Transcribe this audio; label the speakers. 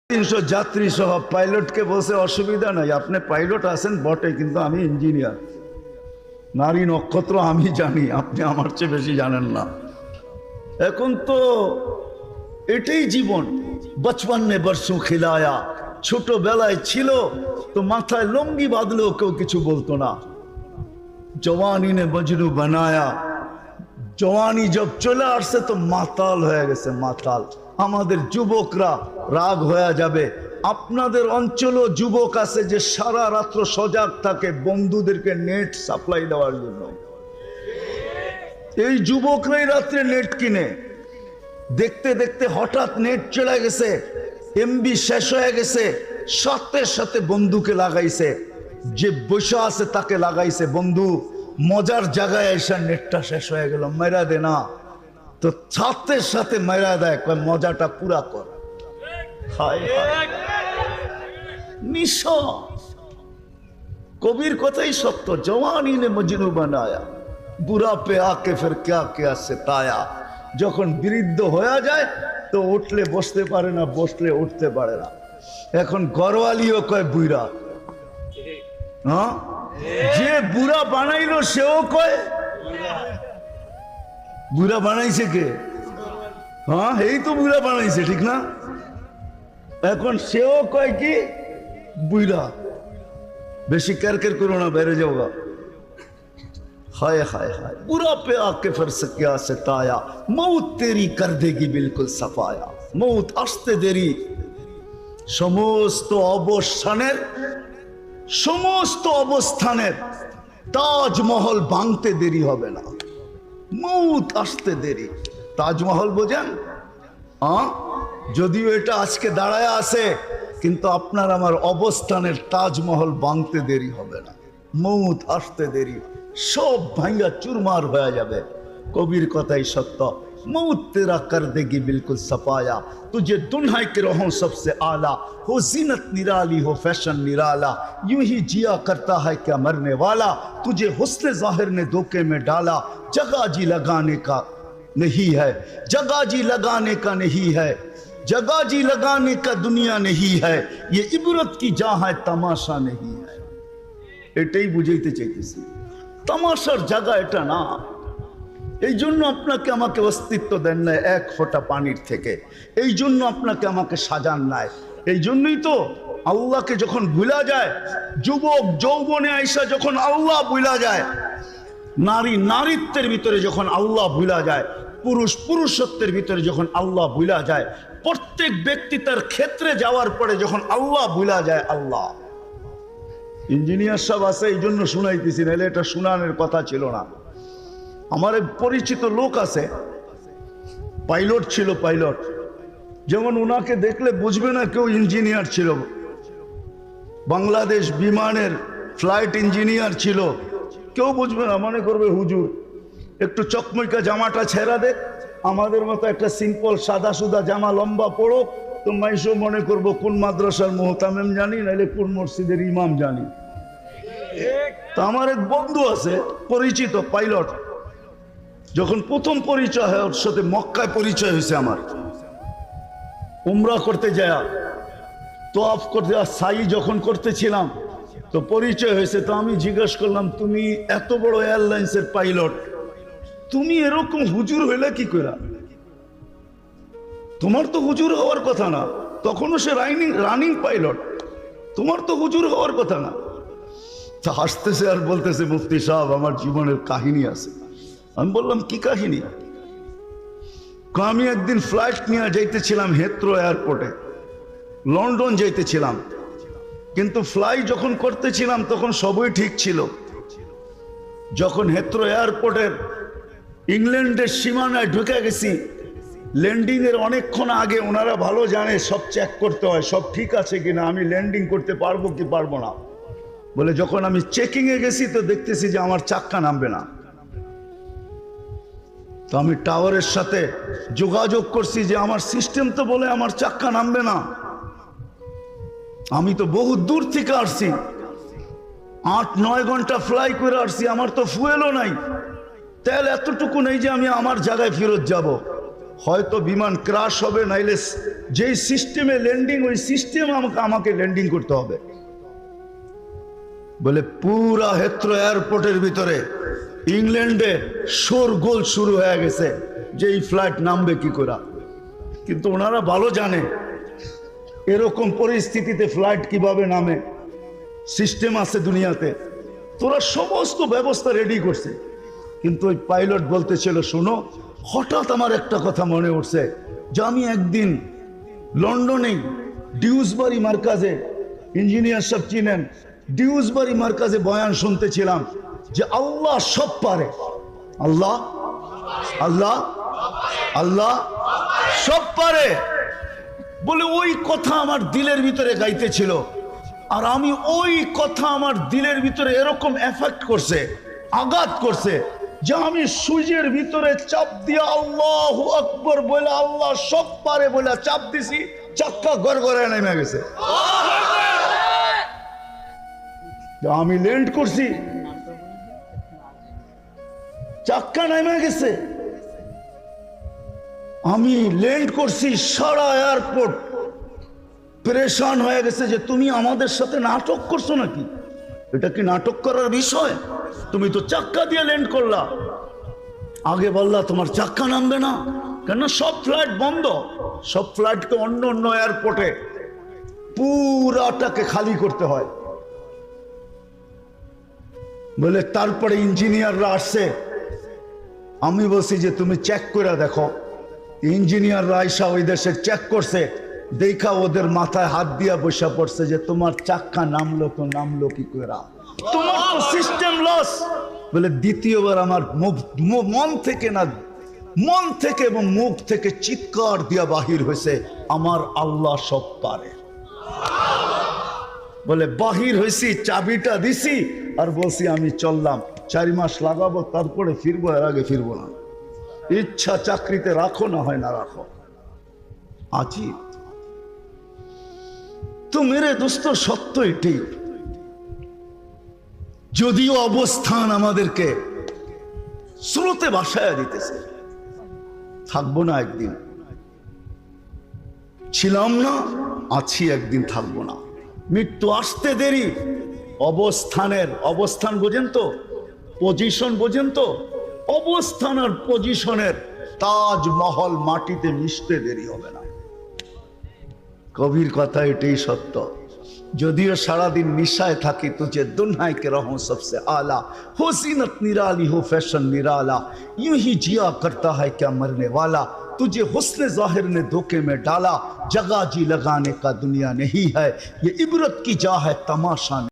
Speaker 1: 300 যাত্রী সহ পাইলটকে বসে অসুবিধা নাই, আপনি পাইলট আছেন বটে, কিন্তু আমি ইঞ্জিনিয়ার। নারী নক্ষত্র আমি জানি, আপনি আমার চেয়ে বেশি জানেন না। এখন তো এটাই জীবন। বচপন মে বরসোं খিলায়া, ছোটবেলায় ছিল তো মাথায় লুঙ্গি বাঁধলেও কেউ কিছু বলতো না। জওয়ানি নে মজনু বানায়া, জওয়ানি জব চলে আসছে তো মাতাল হয়ে গেছে, মাতাল। আমাদের যুবকরা রাগ হয়ে যাবে। আপনাদের অঞ্চলও যুবক আছে যে সারা রাত্র সজাগ থাকে বন্ধুদেরকে নেট সাপ্লাই দেওয়ার জন্য। এই যুবকরাই রাত্রে নেট কিনে, দেখতে দেখতে হঠাৎ নেট চলে গেছে, এমবি শেষ হয়ে গেছে, সাথে সাথে বন্ধুকে লাগাইছে। যে বসে আছে তাকে লাগাইছে, বন্ধু মজার জায়গায় এসে নেটটা শেষ হয়ে গেল, মেরা দে না। তো সাথে সাথে মেরা দেয়, মজাটা পুরা কর। নিশা কবির কথাই সত্য। জওয়ানি নে মজনু বানায়া, বুড়া পে আকে ফির ক্যা ক্যা সিতায়া। যখন বৃদ্ধ হয়ে যায় তো উঠলে বসতে পারে না, বসলে উঠতে পারে না। এখন ঘরওয়ালিও কয় বুড়া। হ্যাঁ, যে বুড়া বানাইলো সেও কয় বুড়া বানাইছে কে? হ্যাঁ, এই তো বুড়া বানাইছে, ঠিক না? এখন সেও কয় কি বুড়া। বেশি কেরকের করো না, বেড়ে যাওগা। हाय हाय हाय, बुरा पे आके फिर से क्या सिताया, मौत तेरी कर देगी बिल्कुल सफाया। मौत আসতে দেরি, সমস্ত অবস্থানের তাজমহল ভাঙতে দেরি হবে না। মৌত আসতে দেরি। তাজমহল বোঝেন? যদিও এটা আজকে দাঁড়ায় আছে, কিন্তু আপনার আমার অবস্থানের তাজমহল ভাঙতে দেরি হবে না। মৌত আসতে দেরি, সব ভাঙ্গা চুরমার হয়ে যাবে। কবির কথাই সত্য। मौत तेरा कर देगी बिल्कुल सफाया, तुझे दुन्हा के रहो सबसे आला, हो जीनत निराली हो फैशन निराला, यूं ही जिया करता है क्या मरने वाला, तुझे हुस्न जाहिर ने धोखे में डाला, जगह जी लगाने का नहीं है, जगह जी लगाने का नहीं है, जगह जी लगाने का दुनिया नहीं है, ये इबरत की जहाँ है तमाशा नहीं है। এটাই বুঝাইতে চাইতেছি, তামাশার জায়গা এটা না। এই জন্য আপনাকে আমাকে অস্তিত্ব দেন নাই এক ফোঁটা পানির থেকে, এই জন্য আপনাকে আমাকে সাজান নাই। এই জন্যই তো আল্লাহকে যখন ভুলা যায়, যুবক যৌবনে আইসা যখন আল্লাহ ভুলা যায়, নারী নারীত্বের ভিতরে যখন আল্লাহ ভুলা যায়, পুরুষ পুরুষত্বের ভিতরে যখন আল্লাহ ভুলা যায়, প্রত্যেক ব্যক্তি তার ক্ষেত্রে যাওয়ার পরে যখন আল্লাহ ভুলা যায়। আল্লাহ ইঞ্জিনিয়ার সব আছে, এই জন্য শুনাইতেছি, নাহলে এটা শুনানোর কথা ছিল না। আমার পরিচিত লোক আছে, পাইলট ছিল, পাইলট। যেমন ওনাকে দেখলে বুঝবে না কেউ ইঞ্জিনিয়ার ছিল, বাংলাদেশ বিমানের ফ্লাইট ইঞ্জিনিয়ার ছিল, কেউ বুঝবে না, মনে করবে হুজুর। একটু চকমইকা জামাটা ছেড়া দে, আমাদের মতো একটা সিম্পল সাদা সুদা জামা লম্বা পড়ো, তো মাইশো মনে করবো কোন মাদ্রাসার মুহতামিম জানি, নাহলে কোন মসজিদের ইমাম জানি। তো আমার এক বন্ধু আছে পরিচিত পাইলট, যখন প্রথম পরিচয় হয় ওর সাথে মক্কায় পরিচয় হয়েছে আমার, উমরা করতে যায়, তোয়াফ করতে সাই যখন করতেছিলাম তো পরিচয় হয়েছে। তো আমি জিজ্ঞেস করলাম, তুমি এত বড় এয়ারলাইন্সের পাইলট, তুমি এরকম হুজুর হইলে কি করে? তোমার তো হুজুর হওয়ার কথা না, তখনও সে রানিং পাইলট, তোমার তো হুজুর হওয়ার কথা না। তা হাসতেছে আর বলতেছে, মুফতি সাহেব আমার জীবনের কাহিনী আছে। আমি বললাম, কি কাহিনী? আমি একদিন ফ্লাইট নিয়ে যাইতেছিলাম হেথ্রো এয়ারপোর্টে, লন্ডন যাইতেছিলাম, কিন্তু ফ্লাই যখন করতেছিলাম তখন সবই ঠিক ছিল। যখন হেথ্রো এয়ারপোর্টের ইংল্যান্ডের সীমানায় ঢুকে গেছি, ল্যান্ডিং এর অনেকক্ষণ আগে ওনারা ভালো জানে সব চেক করতে হয় সব ঠিক আছে কিনা, আমি ল্যান্ডিং করতে পারবো কি পারবো না। বলে যখন আমি চেকিং এ গেছি তো দেখতেছি যে আমার চাক্কা নামবে না। তো আমি টাওয়ারের সাথে যোগাযোগ করছি যে আমার সিস্টেম তো বলে আমার চাক্কা নামবে না, আমি তো বহু দূর থেকে আসছি, 8-9 ঘন্টা ফ্লাই করে আসছি, আমার তো ফুয়েলও নাই, তেল এতটুকু নেই যে আমি আমার জায়গায় ফেরত যাব। হয়তো বিমান ক্রাশ হবে, নাইলে যেই সিস্টেমে ল্যান্ডিং ওই সিস্টেম আমাকে ল্যান্ডিং করতে হবে। বলে পুরা হেথ্রো এয়ারপোর্টের ভিতরে ইংল্যান্ডে শোরগোল শুরু হয়ে গেছে যে এই ফ্লাইট নামবে কি করে। কিন্তু ওনারা ভালো জানে এরকম পরিস্থিতিতে ফ্লাইট কিভাবে নামে, সিস্টেম আছে দুনিয়াতে, তোরা সমস্ত ব্যবস্থা রেডি করছে। কিন্তু ওই পাইলট বলতেছিল, শোনো, হঠাৎ আমার একটা কথা মনে উঠছে যে আমি একদিন লন্ডনে ডিউসবারি মার্কাজে, ইঞ্জিনিয়ার সব চিনেন, ডিউসবারি মার্কাজে বয়ান শুনতেছিলাম যে আল্লাহ সব পারে, আল্লাহ আল্লাহ আল্লাহ সব পারে। বলে ওই কথা আমার দিলের ভিতরে গাইতেছিল, আর আমি ওই কথা আমার দিলের ভিতরে এরকম এফেক্ট করছে, আঘাত করছে যে আমি সুইচের ভিতরে চাপ দিয়ে আল্লাহু আকবার বলে আল্লাহ সব পারে বলে চাপ দিছি, চাক্কা গড়গড়ায় নেমে গেছে। আমি ল্যান্ড করছি, চাক্কা নেমে গেছে। আমি ল্যান্ড করছি, সারা এয়ারপোর্ট পরেশান হয়ে গেছে যে তুমি আমাদের সাথে নাটক করছো নাকি? এটা কি নাটক করার বিষয়? তুমি তো চাক্কা দিয়ে ল্যান্ড করলা, আগে বললা তোমার চাক্কা নামবে না কেন? সব ফ্লাইট বন্ধ, সব ফ্লাইটকে অন্য অন্য এয়ারপোর্টে পুরাটাকে খালি করতে হয়। বলে তারপরে ইঞ্জিনিয়াররা আসছে, আমি বলছি যে তুমি চেক করে দেখো। ইঞ্জিনিয়াররা আইসা ওই দেশে চেক করছে, দেখা ওদের মাথায় হাত দিয়া বসা পড়ছে যে তোমার চাক্কা নামলো তো নামলো কি করে, তোমার তো সিস্টেম লস। বলে দ্বিতীয়বার আমার মন থেকে না, মন থেকে এবং মুখ থেকে চিৎকার দিয়া বাহির হয়েছে, আমার আল্লাহ সব পারে। বলে বাহির হয়েছি, চাবিটা দিছি আর বলছি আমি চললাম, 4 মাস লাগাবো তারপরে ফিরবো, এর আগে ফিরবো না। ইচ্ছা চাকরিতে রাখো, না হয় না রাখো। আজিব। তো মেরে দোস্ত, সত্য এটাই। যদিও অবস্থান আমাদেরকে স্রোতে ভাসায়া দিতেছে, থাকবো না একদিন, ছিলাম না, আছি, একদিন থাকবো না। মৃত্যু আসতে দেরি। অবস্থান বোঝেন তো, পজিশন বোঝেন তো, অবস্থান আর পজিশনের তাজমহল মাটিতে মিশতে দেরি হবে না। কবির কথা এটাই সত্য। যদিও সারাদিন নিশায় থাকি, তুঝে দুনিয়া के रहूं सबसे आला, हो जीनत निराली हो फैशन निराला, यूं ही जिया करता है क्या मरने वाला, तुझे हुस्न जाहिर ने धोखे में डाला, जगह जी लगाने का दुनिया नहीं है, ये इबरत की जा है तमाशा।